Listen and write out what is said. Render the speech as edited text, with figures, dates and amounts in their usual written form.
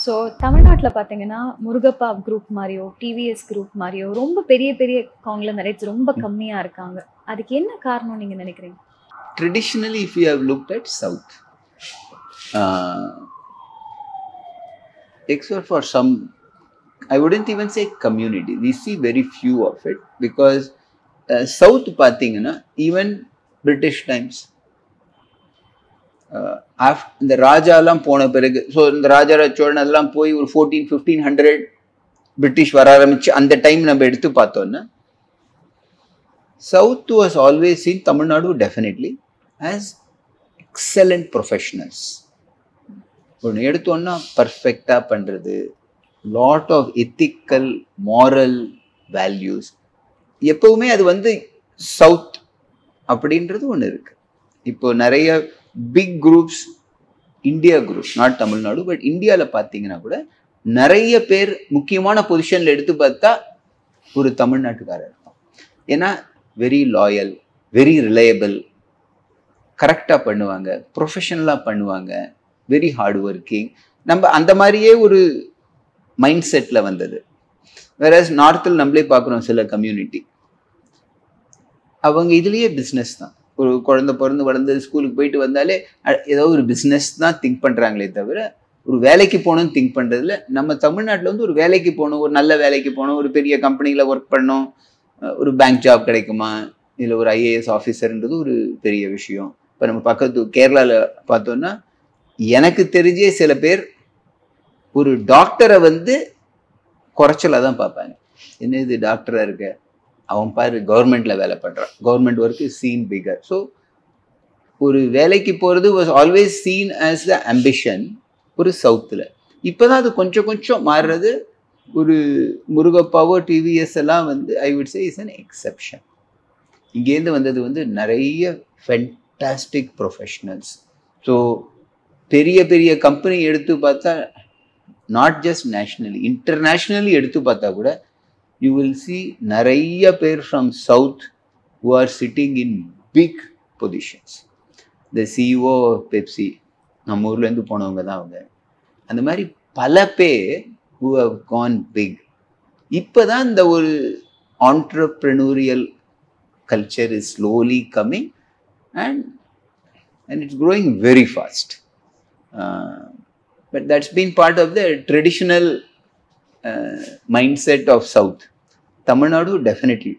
So தமிழ்நாட்டில் பார்த்தீங்கன்னா Murugappa group மாதிரியோ டிவிஎஸ் குரூப் மாதிரியோ ரொம்ப பெரிய பெரிய காங்கிளமரேட்ஸ் ரொம்ப கம்மியாக இருக்காங்க. அதுக்கு என்ன காரணம் நீங்கள் நினைக்கிறீங்க? Traditionally, if you have looked at South, except for some, I wouldn't even say community, we see very few of it because South பார்த்தீங்கன்னா even British times, இந்த ராஜாலாம் போன பிறகு, ஸோ இந்த ராஜாராஜ சோழன் அதெல்லாம் போய் ஒரு 1500 பிரிட்டிஷ் வர ஆரம்பிச்சு அந்த டைம் நம்ம எடுத்து பார்த்தோன்னா South was always seen, Tamil Nadu definitely, as excellent professionals. ஒன்று எடுத்தோன்னா பர்ஃபெக்டாக பண்ணுறது, lot of ethical moral values, எப்பவுமே அது வந்து சவுத் அப்படின்றது ஒன்று இருக்கு. இப்போ நிறைய big groups, India groups, not Tamil Nadu but இந்தியாவில் பார்த்தீங்கன்னா கூட நிறைய பேர் முக்கியமான பொசிஷனில் எடுத்து பார்த்தா ஒரு தமிழ்நாட்டுக்காரர் இருக்கும். ஏன்னா வெரி லாயல், வெரி ரிலையபிள், கரெக்டாக பண்ணுவாங்க, ப்ரொஃபஷனலாக பண்ணுவாங்க, வெரி ஹார்ட் ஒர்க்கிங். நம்ம அந்த மாதிரியே ஒரு மைண்ட் செட்டில் வந்தது. வேற நார்த்தில் நம்மளே பார்க்குறோம் சில கம்யூனிட்டி, அவங்க இதுலேயே பிஸ்னஸ் தான். ஒரு குழந்தை பிறந்து வளர்ந்து ஸ்கூலுக்கு போயிட்டு வந்தாலே ஏதோ ஒரு பிஸ்னஸ் தான் திங்க் பண்ணுறாங்களே தவிர ஒரு வேலைக்கு போகணும்னு திங்க் பண்ணுறதுல. நம்ம தமிழ்நாட்டில் வந்து ஒரு வேலைக்கு போகணும், ஒரு நல்ல வேலைக்கு போகணும், ஒரு பெரிய கம்பெனியில் ஒர்க் பண்ணணும், ஒரு பேங்க் ஜாப் கிடைக்குமா, இல்லை ஒரு ஐஏஎஸ் ஆஃபீஸர்ன்றது ஒரு பெரிய விஷயம். இப்போ நம்ம பக்கத்து கேரளாவில் பார்த்தோன்னா எனக்கு தெரிஞ்சே சில பேர் ஒரு டாக்டரை வந்து குறைச்சலாக தான் பார்ப்பாங்க. என்ன இது டாக்டராக இருக்க, அவன் பாரு கவர்மெண்ட்டில் வேலை பண்ணுறான், government work is seen bigger. So ஒரு வேலைக்கு போகிறது was always seen as the ambition ஒரு சவுத்தில். இப்போ தான் அது கொஞ்சம் கொஞ்சம் மாறுறது. ஒரு முருகப்பாவோ டிவிஎஸ் எல்லாம் வந்து I would say is an exception. இங்கேருந்து வந்தது வந்து நிறைய ஃபென்டாஸ்டிக் ப்ரொஃபஷனல்ஸ். ஸோ பெரிய பெரிய கம்பெனி எடுத்து பார்த்தா, நாட் ஜஸ்ட் நேஷ்னலி, இன்டர்நேஷ்னலி எடுத்து பார்த்தா கூட யூ வில் சி நிறைய பேர் from south who are sitting in big positions. The CEO Pepsi நம்ம ஊர்லேருந்து போனவங்க தான் அவங்க. அந்த மாதிரி பல பேர் who have gone big. இப்போ தான் இந்த ஒரு entrepreneurial culture is slowly coming and it's growing very fast. But that's been part of the traditional mindset of South. Tamil Nadu definitely